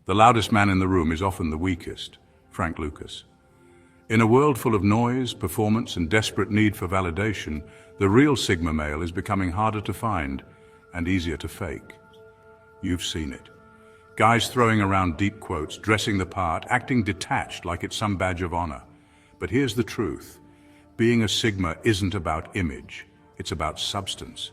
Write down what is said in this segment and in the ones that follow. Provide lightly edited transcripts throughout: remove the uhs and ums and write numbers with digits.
The loudest man in the room is often the weakest. Frank Lucas. In a world full of noise, performance, and desperate need for validation, the real Sigma male is becoming harder to find and easier to fake. You've seen it. Guys throwing around deep quotes, dressing the part, acting detached like it's some badge of honor. But here's the truth. Being a Sigma isn't about image, it's about substance.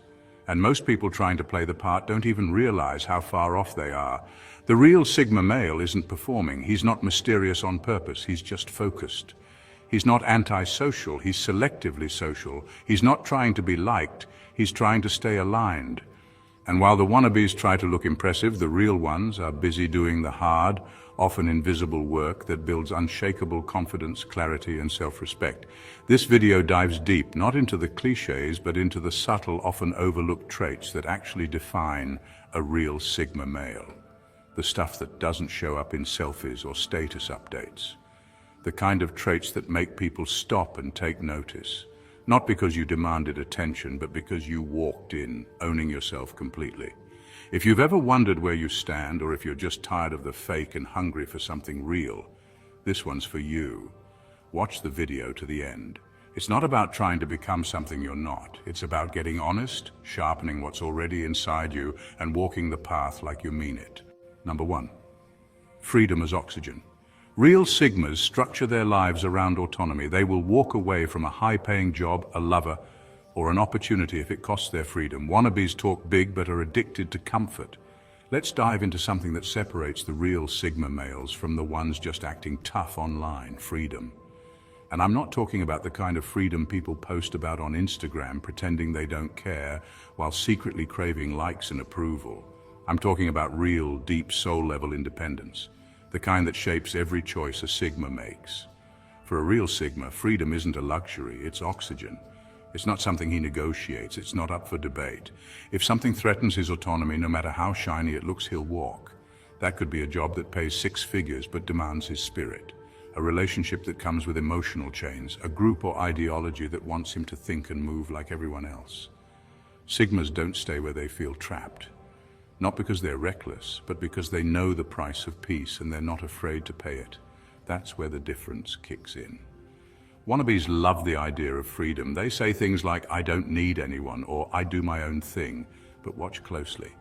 And most people trying to play the part don't even realize how far off they are. The real Sigma male isn't performing, he's not mysterious on purpose, he's just focused. He's not antisocial, he's selectively social. He's not trying to be liked, he's trying to stay aligned. And while the wannabes try to look impressive, the real ones are busy doing the hard, often invisible work that builds unshakable confidence, clarity, and self-respect. This video dives deep, not into the cliches, but into the subtle, often overlooked traits that actually define a real Sigma male. The stuff that doesn't show up in selfies or status updates. The kind of traits that make people stop and take notice. Not because you demanded attention, but because you walked in, owning yourself completely. If you've ever wondered where you stand, or if you're just tired of the fake and hungry for something real, this one's for you. Watch the video to the end. It's not about trying to become something you're not. It's about getting honest, sharpening what's already inside you, and walking the path like you mean it. Number 1. Freedom as oxygen. Real Sigmas structure their lives around autonomy. They will walk away from a high-paying job, a lover, or an opportunity if it costs their freedom. Wannabes talk big but are addicted to comfort. Let's dive into something that separates the real Sigma males from the ones just acting tough online: freedom. And I'm not talking about the kind of freedom people post about on Instagram, pretending they don't care while secretly craving likes and approval. I'm talking about real, deep, soul-level independence. The kind that shapes every choice a Sigma makes. For a real Sigma, freedom isn't a luxury, it's oxygen. It's not something he negotiates, it's not up for debate. If something threatens his autonomy, no matter how shiny it looks, he'll walk. That could be a job that pays 6 figures but demands his spirit. A relationship that comes with emotional chains, a group or ideology that wants him to think and move like everyone else. Sigmas don't stay where they feel trapped. Not because they're reckless, but because they know the price of peace and they're not afraid to pay it. That's where the difference kicks in. Wannabes love the idea of freedom. They say things like, "I don't need anyone," or "I do my own thing," but watch closely.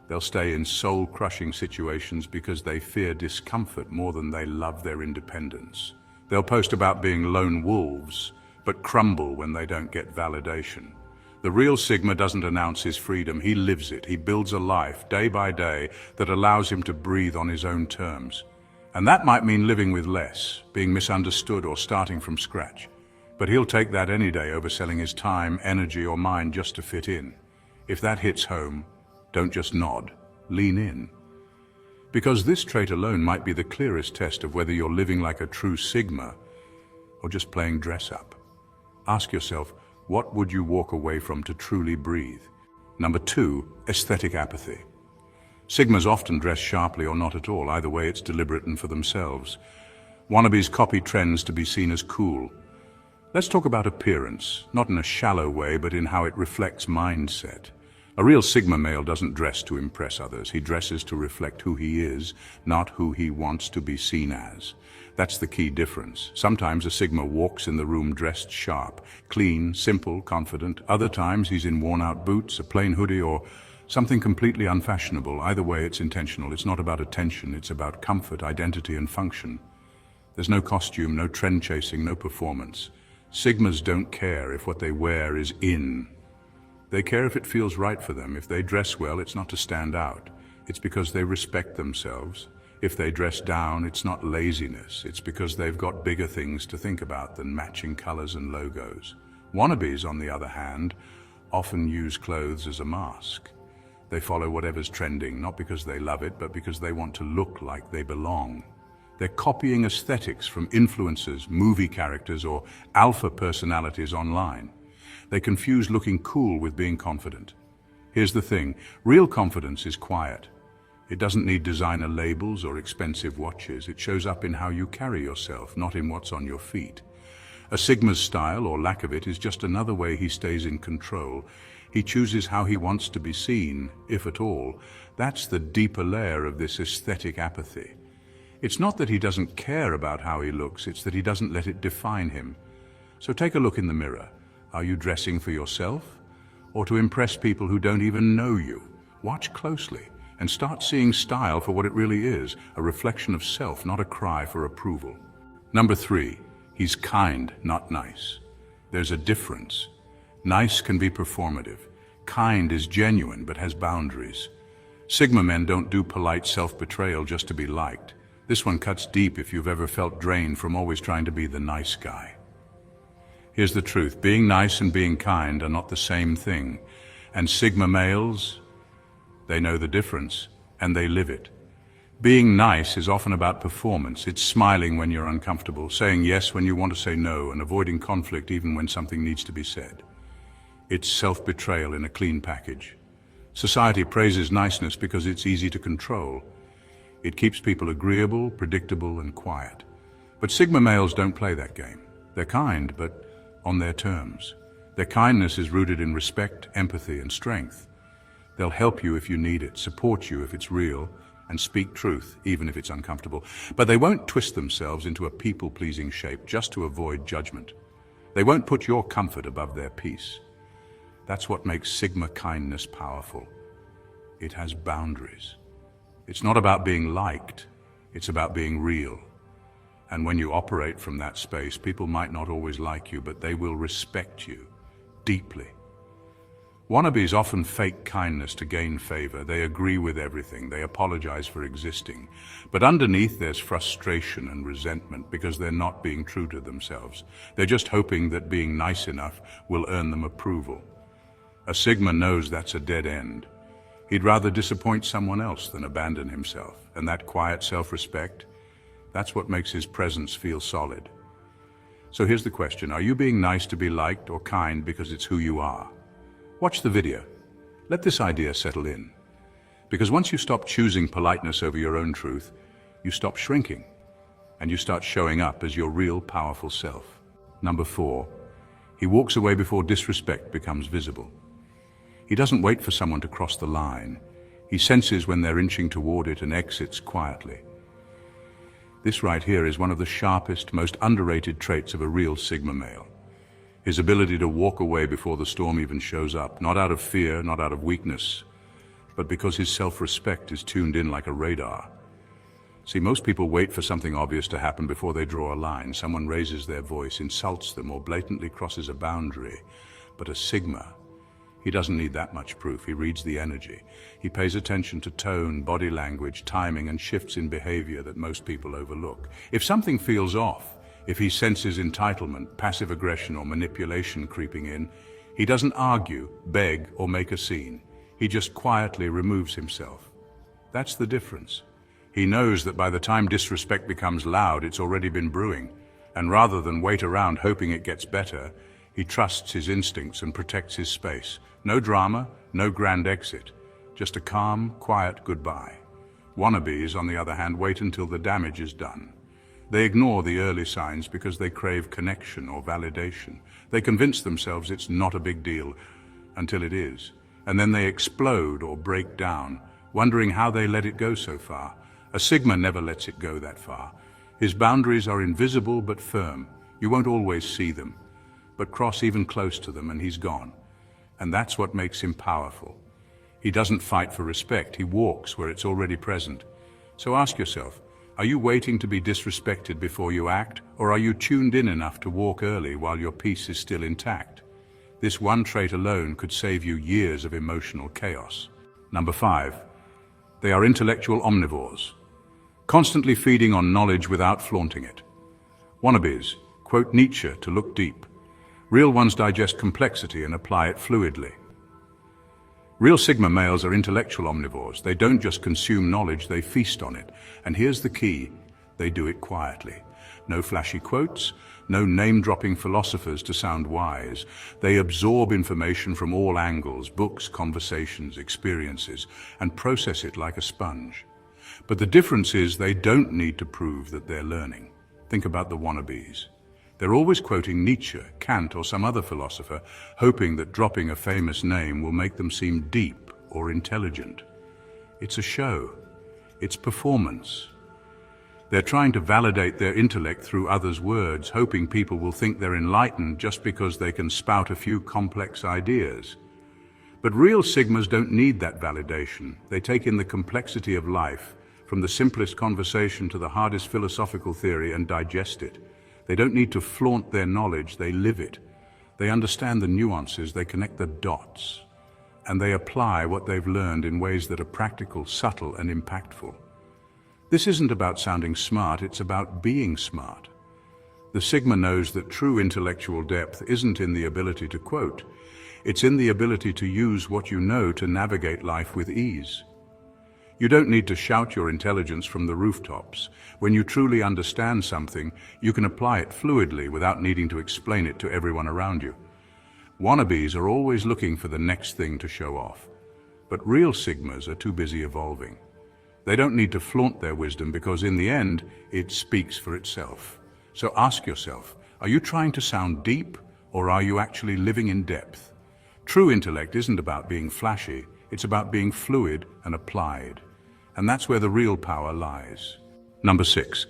They'll stay in soul-crushing situations because they fear discomfort more than they love their independence. They'll post about being lone wolves, but crumble when they don't get validation. The real Sigma doesn't announce his freedom, he lives it. He builds a life, day by day, that allows him to breathe on his own terms. And that might mean living with less, being misunderstood or starting from scratch. But he'll take that any day over selling his time, energy, or mind just to fit in. If that hits home, don't just nod, lean in. Because this trait alone might be the clearest test of whether you're living like a true Sigma or just playing dress up. Ask yourself, what would you walk away from to truly breathe? Number 2, aesthetic apathy. Sigmas often dress sharply or not at all. Either way, it's deliberate and for themselves. Wannabes copy trends to be seen as cool. Let's talk about appearance, not in a shallow way, but in how it reflects mindset. A real Sigma male doesn't dress to impress others. He dresses to reflect who he is, not who he wants to be seen as. That's the key difference. Sometimes a Sigma walks in the room dressed sharp, clean, simple, confident. Other times he's in worn-out boots, a plain hoodie, or something completely unfashionable. Either way, it's intentional. It's not about attention. It's about comfort, identity, and function. There's no costume, no trend chasing, no performance. Sigmas don't care if what they wear is in. They care if it feels right for them. If they dress well, it's not to stand out. It's because they respect themselves. If they dress down, it's not laziness. It's because they've got bigger things to think about than matching colors and logos. Wannabes, on the other hand, often use clothes as a mask. They follow whatever's trending, not because they love it, but because they want to look like they belong. They're copying aesthetics from influencers, movie characters, or alpha personalities online. They confuse looking cool with being confident. Here's the thing, real confidence is quiet. It doesn't need designer labels or expensive watches. It shows up in how you carry yourself, not in what's on your feet. A Sigma's style, or lack of it, is just another way he stays in control. He chooses how he wants to be seen, if at all. That's the deeper layer of this aesthetic apathy. It's not that he doesn't care about how he looks, it's that he doesn't let it define him. So take a look in the mirror. Are you dressing for yourself or to impress people who don't even know you? Watch closely and start seeing style for what it really is, a reflection of self, not a cry for approval. Number 3, he's kind, not nice. There's a difference. Nice can be performative. Kind is genuine but has boundaries. Sigma men don't do polite self-betrayal just to be liked. This one cuts deep if you've ever felt drained from always trying to be the nice guy. Here's the truth. Being nice and being kind are not the same thing. And Sigma males, they know the difference and they live it. Being nice is often about performance. It's smiling when you're uncomfortable, saying yes when you want to say no, and avoiding conflict even when something needs to be said. It's self-betrayal in a clean package. Society praises niceness because it's easy to control. It keeps people agreeable, predictable, and quiet. But Sigma males don't play that game. They're kind, but on their terms. Their kindness is rooted in respect, empathy, and strength. They'll help you if you need it, support you if it's real, and speak truth, even if it's uncomfortable. But they won't twist themselves into a people-pleasing shape just to avoid judgment. They won't put your comfort above their peace. That's what makes Sigma kindness powerful. It has boundaries. It's not about being liked, it's about being real. And when you operate from that space, people might not always like you, but they will respect you deeply. Wannabes often fake kindness to gain favor. They agree with everything. They apologize for existing. But underneath there's frustration and resentment because they're not being true to themselves. They're just hoping that being nice enough will earn them approval. A Sigma knows that's a dead end. He'd rather disappoint someone else than abandon himself. And that quiet self-respect, that's what makes his presence feel solid. So here's the question. Are you being nice to be liked or kind because it's who you are? Watch the video. Let this idea settle in. Because once you stop choosing politeness over your own truth, you stop shrinking and you start showing up as your real powerful self. Number 4, he walks away before disrespect becomes visible. He doesn't wait for someone to cross the line. He senses when they're inching toward it and exits quietly. This right here is one of the sharpest, most underrated traits of a real Sigma male. His ability to walk away before the storm even shows up, not out of fear, not out of weakness, but because his self-respect is tuned in like a radar. See, most people wait for something obvious to happen before they draw a line. Someone raises their voice, insults them, or blatantly crosses a boundary. But a Sigma, he doesn't need that much proof. He reads the energy. He pays attention to tone, body language, timing, and shifts in behavior that most people overlook. If something feels off, if he senses entitlement, passive aggression, or manipulation creeping in, he doesn't argue, beg, or make a scene. He just quietly removes himself. That's the difference. He knows that by the time disrespect becomes loud, it's already been brewing. And rather than wait around hoping it gets better, he trusts his instincts and protects his space. No drama, no grand exit. Just a calm, quiet goodbye. Wannabes, on the other hand, wait until the damage is done. They ignore the early signs because they crave connection or validation. They convince themselves it's not a big deal until it is. And then they explode or break down, wondering how they let it go so far. A Sigma never lets it go that far. His boundaries are invisible but firm. You won't always see them, but cross even close to them and he's gone. And that's what makes him powerful. He doesn't fight for respect. He walks where it's already present. So ask yourself, are you waiting to be disrespected before you act, or are you tuned in enough to walk early while your peace is still intact? This one trait alone could save you years of emotional chaos. Number 5, they are intellectual omnivores, constantly feeding on knowledge without flaunting it. Wannabes quote Nietzsche to look deep. Real ones digest complexity and apply it fluidly. Real Sigma males are intellectual omnivores. They don't just consume knowledge, they feast on it. And here's the key, they do it quietly. No flashy quotes, no name-dropping philosophers to sound wise. They absorb information from all angles, books, conversations, experiences, and process it like a sponge. But the difference is they don't need to prove that they're learning. Think about the Wannabes. They're always quoting Nietzsche, Kant, or some other philosopher, hoping that dropping a famous name will make them seem deep or intelligent. It's a show. It's performance. They're trying to validate their intellect through others' words, hoping people will think they're enlightened just because they can spout a few complex ideas. But real Sigmas don't need that validation. They take in the complexity of life, from the simplest conversation to the hardest philosophical theory, and digest it. They don't need to flaunt their knowledge, they live it. They understand the nuances, they connect the dots, and they apply what they've learned in ways that are practical, subtle, and impactful. This isn't about sounding smart, it's about being smart. The Sigma knows that true intellectual depth isn't in the ability to quote, it's in the ability to use what you know to navigate life with ease. You don't need to shout your intelligence from the rooftops. When you truly understand something, you can apply it fluidly without needing to explain it to everyone around you. Wannabes are always looking for the next thing to show off. But real Sigmas are too busy evolving. They don't need to flaunt their wisdom because in the end, it speaks for itself. So ask yourself, are you trying to sound deep or are you actually living in depth? True intellect isn't about being flashy, it's about being fluid and applied. And that's where the real power lies. Number 6,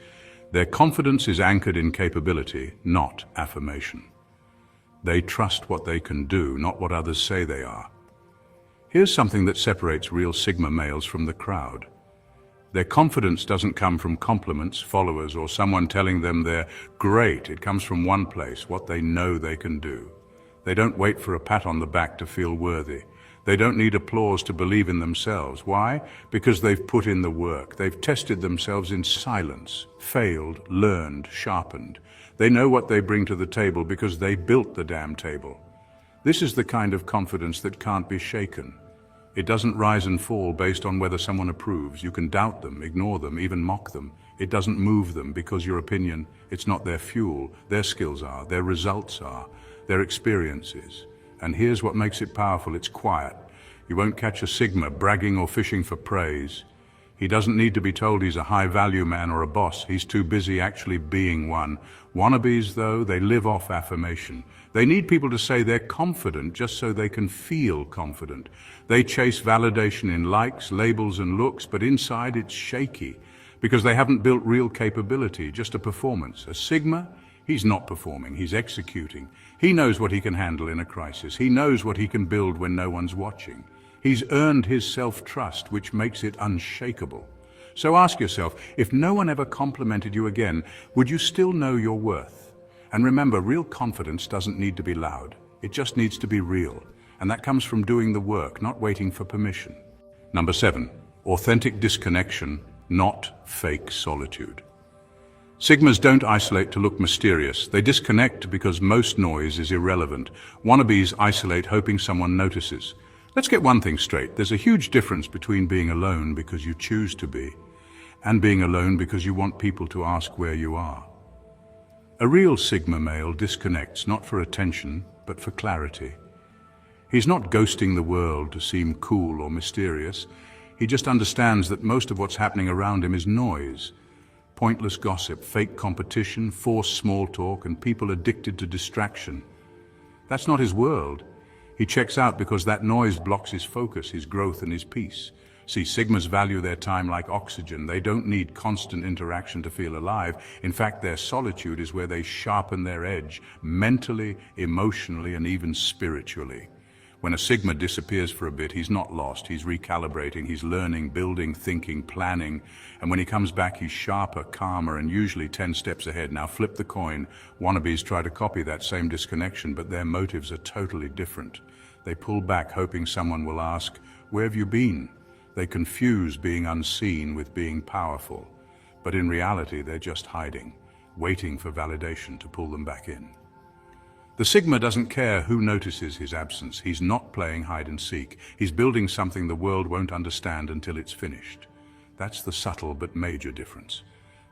their confidence is anchored in capability, not affirmation. They trust what they can do, not what others say they are. Here's something that separates real Sigma males from the crowd. Their confidence doesn't come from compliments, followers, or someone telling them they're great. It comes from one place, what they know they can do. They don't wait for a pat on the back to feel worthy. They don't need applause to believe in themselves. Why? Because they've put in the work. They've tested themselves in silence, failed, learned, sharpened. They know what they bring to the table because they built the damn table. This is the kind of confidence that can't be shaken. It doesn't rise and fall based on whether someone approves. You can doubt them, ignore them, even mock them. It doesn't move them because your opinion, it's not their fuel. Their skills are, their results are, their experiences. And here's what makes it powerful, it's quiet. You won't catch a Sigma bragging or fishing for praise. He doesn't need to be told he's a high-value man or a boss. He's too busy actually being one. Wannabes, though, they live off affirmation. They need people to say they're confident just so they can feel confident. They chase validation in likes, labels, and looks, but inside it's shaky because they haven't built real capability, just a performance. A Sigma, he's not performing, he's executing. He knows what he can handle in a crisis. He knows what he can build when no one's watching. He's earned his self-trust, which makes it unshakable. So ask yourself, if no one ever complimented you again, would you still know your worth? And remember, real confidence doesn't need to be loud. It just needs to be real. And that comes from doing the work, not waiting for permission. Number 7, authentic disconnection, not fake solitude. Sigmas don't isolate to look mysterious. They disconnect because most noise is irrelevant. Wannabes isolate hoping someone notices. Let's get one thing straight. There's a huge difference between being alone because you choose to be, and being alone because you want people to ask where you are. A real Sigma male disconnects not for attention, but for clarity. He's not ghosting the world to seem cool or mysterious. He just understands that most of what's happening around him is noise. Pointless gossip, fake competition, forced small talk, and people addicted to distraction. That's not his world. He checks out because that noise blocks his focus, his growth, and his peace. See, Sigmas value their time like oxygen. They don't need constant interaction to feel alive. In fact, their solitude is where they sharpen their edge, mentally, emotionally, and even spiritually. When a Sigma disappears for a bit, he's not lost. He's recalibrating, he's learning, building, thinking, planning. And when he comes back, he's sharper, calmer, and usually 10 steps ahead. Now flip the coin. Wannabes try to copy that same disconnection, but their motives are totally different. They pull back, hoping someone will ask, "Where have you been?" They confuse being unseen with being powerful. But in reality, they're just hiding, waiting for validation to pull them back in. The Sigma doesn't care who notices his absence. He's not playing hide and seek. He's building something the world won't understand until it's finished. That's the subtle but major difference.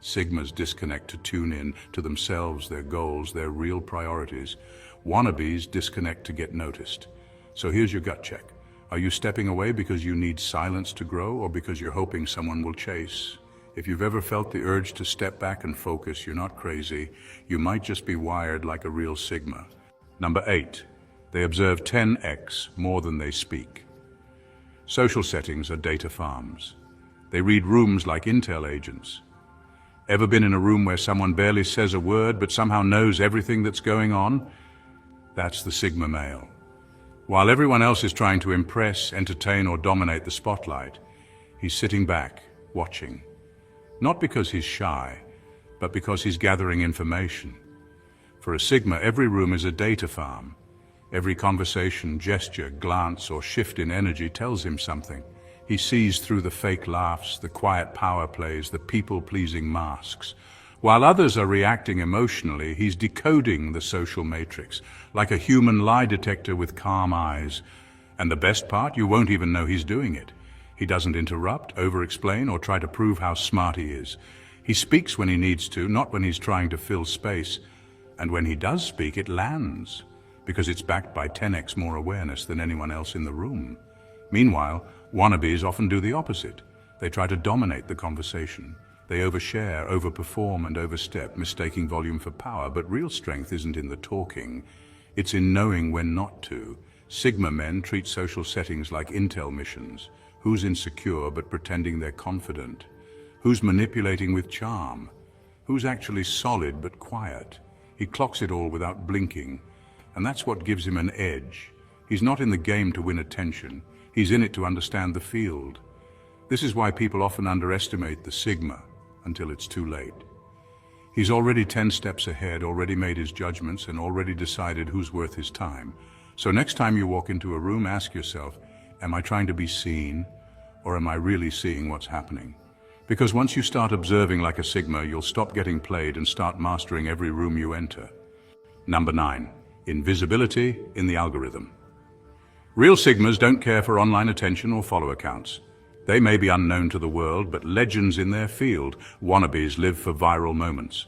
Sigmas disconnect to tune in to themselves, their goals, their real priorities. Wannabes disconnect to get noticed. So here's your gut check. Are you stepping away because you need silence to grow or because you're hoping someone will chase? If you've ever felt the urge to step back and focus, you're not crazy. You might just be wired like a real Sigma. Number 8. They observe 10x more than they speak. Social settings are data farms. They read rooms like intel agents. Ever been in a room where someone barely says a word but somehow knows everything that's going on? That's the Sigma male. While everyone else is trying to impress, entertain, or dominate the spotlight, he's sitting back, watching. Not because he's shy, but because he's gathering information. For a Sigma, every room is a data farm. Every conversation, gesture, glance, or shift in energy tells him something. He sees through the fake laughs, the quiet power plays, the people-pleasing masks. While others are reacting emotionally, he's decoding the social matrix, like a human lie detector with calm eyes. And the best part, you won't even know he's doing it. He doesn't interrupt, over-explain, or try to prove how smart he is. He speaks when he needs to, not when he's trying to fill space. And when he does speak, it lands, because it's backed by 10x more awareness than anyone else in the room. Meanwhile, Wannabes often do the opposite. They try to dominate the conversation. They overshare, overperform, and overstep, mistaking volume for power. But real strength isn't in the talking. It's in knowing when not to. Sigma men treat social settings like intel missions. Who's insecure but pretending they're confident? Who's manipulating with charm? Who's actually solid but quiet? He clocks it all without blinking. And that's what gives him an edge. He's not in the game to win attention. He's in it to understand the field. This is why people often underestimate the Sigma until it's too late. He's already 10 steps ahead, already made his judgments, and already decided who's worth his time. So next time you walk into a room, ask yourself, am I trying to be seen, or am I really seeing what's happening? Because once you start observing like a Sigma, you'll stop getting played and start mastering every room you enter. Number 9. Invisibility in the algorithm. Real Sigmas don't care for online attention or follower counts. They may be unknown to the world, but legends in their field. Wannabes live for viral moments.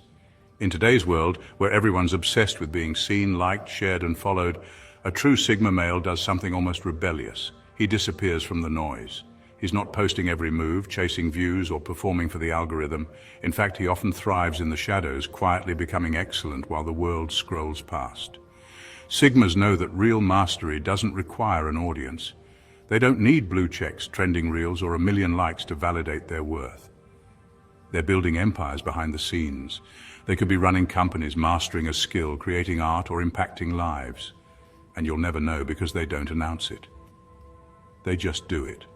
In today's world, where everyone's obsessed with being seen, liked, shared, and followed, a true Sigma male does something almost rebellious. He disappears from the noise. He's not posting every move, chasing views, or performing for the algorithm. In fact, he often thrives in the shadows, quietly becoming excellent while the world scrolls past. Sigmas know that real mastery doesn't require an audience. They don't need blue checks, trending reels, or 1 million likes to validate their worth. They're building empires behind the scenes. They could be running companies, mastering a skill, creating art, or impacting lives. And you'll never know because they don't announce it. They just do it.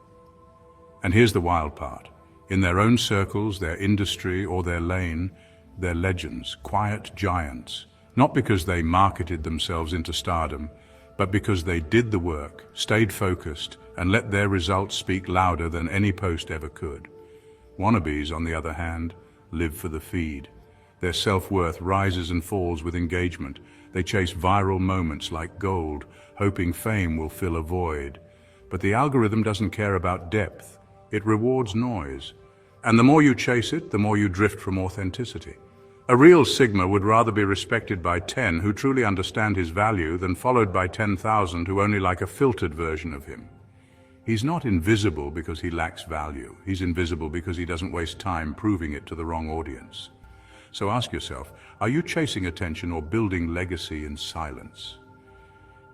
And here's the wild part. In their own circles, their industry, or their lane, they're legends, quiet giants. Not because they marketed themselves into stardom, but because they did the work, stayed focused, and let their results speak louder than any post ever could. Wannabes, on the other hand, live for the feed. Their self-worth rises and falls with engagement. They chase viral moments like gold, hoping fame will fill a void. But the algorithm doesn't care about depth. It rewards noise. And the more you chase it, the more you drift from authenticity. A real Sigma would rather be respected by 10 who truly understand his value than followed by 10,000 who only like a filtered version of him. He's not invisible because he lacks value. He's invisible because he doesn't waste time proving it to the wrong audience. So ask yourself, are you chasing attention or building legacy in silence?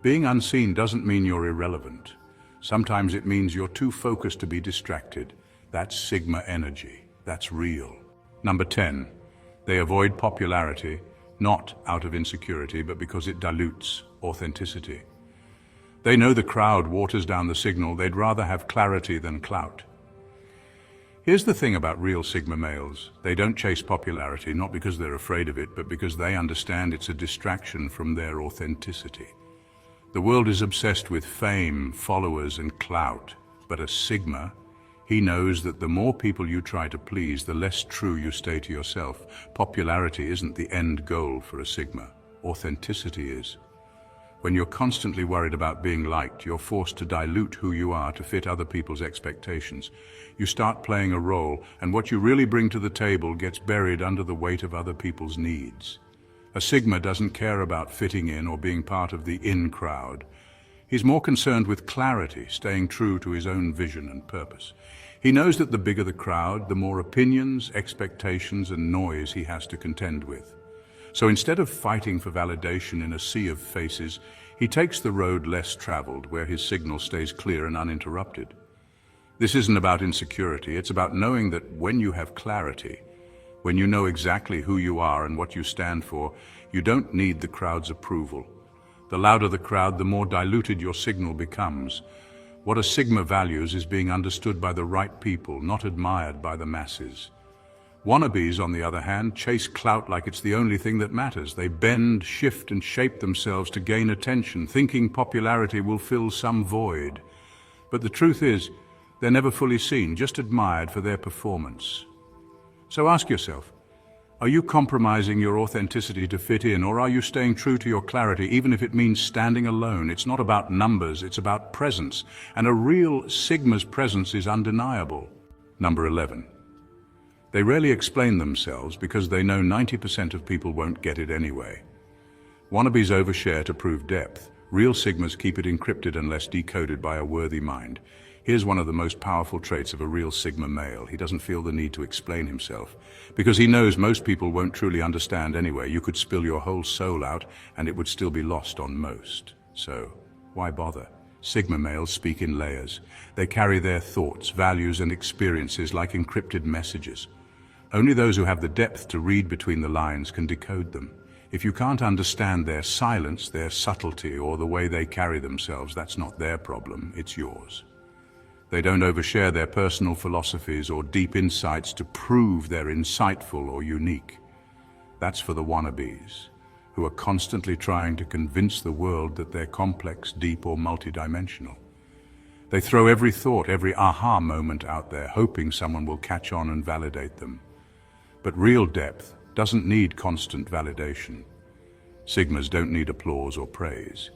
Being unseen doesn't mean you're irrelevant. Sometimes it means you're too focused to be distracted. That's Sigma energy. That's real. Number 10. They avoid popularity, not out of insecurity, but because it dilutes authenticity. They know the crowd waters down the signal. They'd rather have clarity than clout. Here's the thing about real Sigma males. They don't chase popularity, not because they're afraid of it, but because they understand it's a distraction from their authenticity. The world is obsessed with fame, followers, and clout, but a Sigma, he knows that the more people you try to please, the less true you stay to yourself. Popularity isn't the end goal for a Sigma. Authenticity is. When you're constantly worried about being liked, you're forced to dilute who you are to fit other people's expectations. You start playing a role, and what you really bring to the table gets buried under the weight of other people's needs. A Sigma doesn't care about fitting in or being part of the in crowd. He's more concerned with clarity, staying true to his own vision and purpose. He knows that the bigger the crowd, the more opinions, expectations, and noise he has to contend with. So instead of fighting for validation in a sea of faces, he takes the road less traveled, where his signal stays clear and uninterrupted. This isn't about insecurity, it's about knowing that when you have clarity, when you know exactly who you are and what you stand for, you don't need the crowd's approval. The louder the crowd, the more diluted your signal becomes. What a Sigma values is being understood by the right people, not admired by the masses. Wannabes, on the other hand, chase clout like it's the only thing that matters. They bend, shift, and shape themselves to gain attention, thinking popularity will fill some void. But the truth is, they're never fully seen, just admired for their performance. So ask yourself, are you compromising your authenticity to fit in, or are you staying true to your clarity, even if it means standing alone? It's not about numbers, it's about presence, and a real Sigma's presence is undeniable. Number 11. They rarely explain themselves because they know 90% of people won't get it anyway. Wannabes overshare to prove depth. Real Sigmas keep it encrypted unless decoded by a worthy mind. Here's one of the most powerful traits of a real Sigma male. He doesn't feel the need to explain himself, because he knows most people won't truly understand anyway. You could spill your whole soul out and it would still be lost on most. So, why bother? Sigma males speak in layers. They carry their thoughts, values, and experiences like encrypted messages. Only those who have the depth to read between the lines can decode them. If you can't understand their silence, their subtlety, or the way they carry themselves, that's not their problem, it's yours. They don't overshare their personal philosophies or deep insights to prove they're insightful or unique. That's for the wannabes, who are constantly trying to convince the world that they're complex, deep, or multidimensional. They throw every thought, every aha moment out there, hoping someone will catch on and validate them. But real depth doesn't need constant validation. Sigmas don't need applause or praise.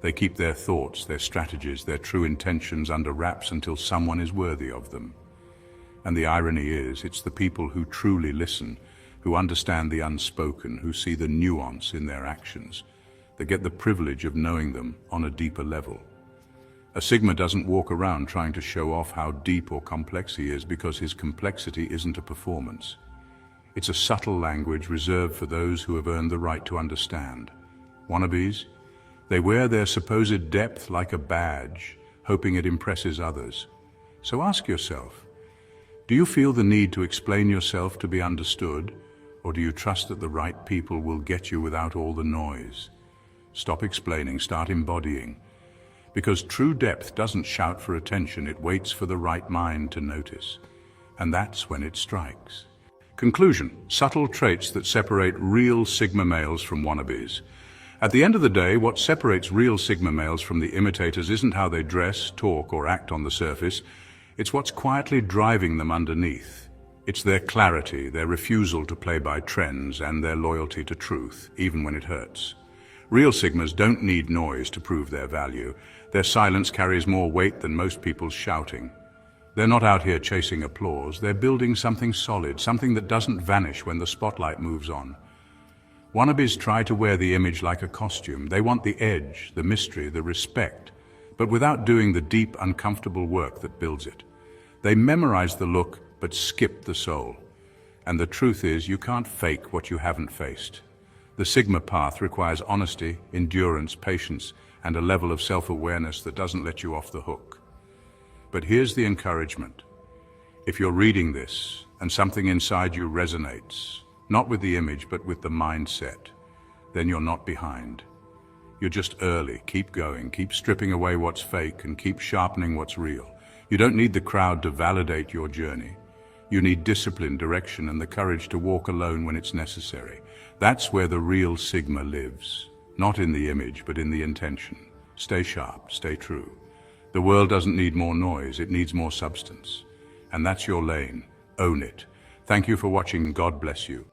They keep their thoughts, their strategies, their true intentions under wraps until someone is worthy of them. And the irony is, it's the people who truly listen, who understand the unspoken, who see the nuance in their actions, that get the privilege of knowing them on a deeper level. A Sigma doesn't walk around trying to show off how deep or complex he is, because his complexity isn't a performance. It's a subtle language reserved for those who have earned the right to understand. Wannabes? They wear their supposed depth like a badge, hoping it impresses others. So ask yourself, do you feel the need to explain yourself to be understood, or do you trust that the right people will get you without all the noise? Stop explaining, start embodying. Because true depth doesn't shout for attention, it waits for the right mind to notice. And that's when it strikes. Conclusion: subtle traits that separate real Sigma males from wannabes. At the end of the day, what separates real Sigma males from the imitators isn't how they dress, talk, or act on the surface. It's what's quietly driving them underneath. It's their clarity, their refusal to play by trends, and their loyalty to truth, even when it hurts. Real Sigmas don't need noise to prove their value. Their silence carries more weight than most people's shouting. They're not out here chasing applause. They're building something solid, something that doesn't vanish when the spotlight moves on. Wannabes try to wear the image like a costume. They want the edge, the mystery, the respect, but without doing the deep, uncomfortable work that builds it. They memorize the look, but skip the soul. And the truth is, you can't fake what you haven't faced. The Sigma path requires honesty, endurance, patience, and a level of self-awareness that doesn't let you off the hook. But here's the encouragement. If you're reading this, and something inside you resonates, not with the image, but with the mindset, then you're not behind. You're just early. Keep going, keep stripping away what's fake, and keep sharpening what's real. You don't need the crowd to validate your journey. You need discipline, direction, and the courage to walk alone when it's necessary. That's where the real Sigma lives. Not in the image, but in the intention. Stay sharp, stay true. The world doesn't need more noise, it needs more substance. And that's your lane. Own it. Thank you for watching. God bless you.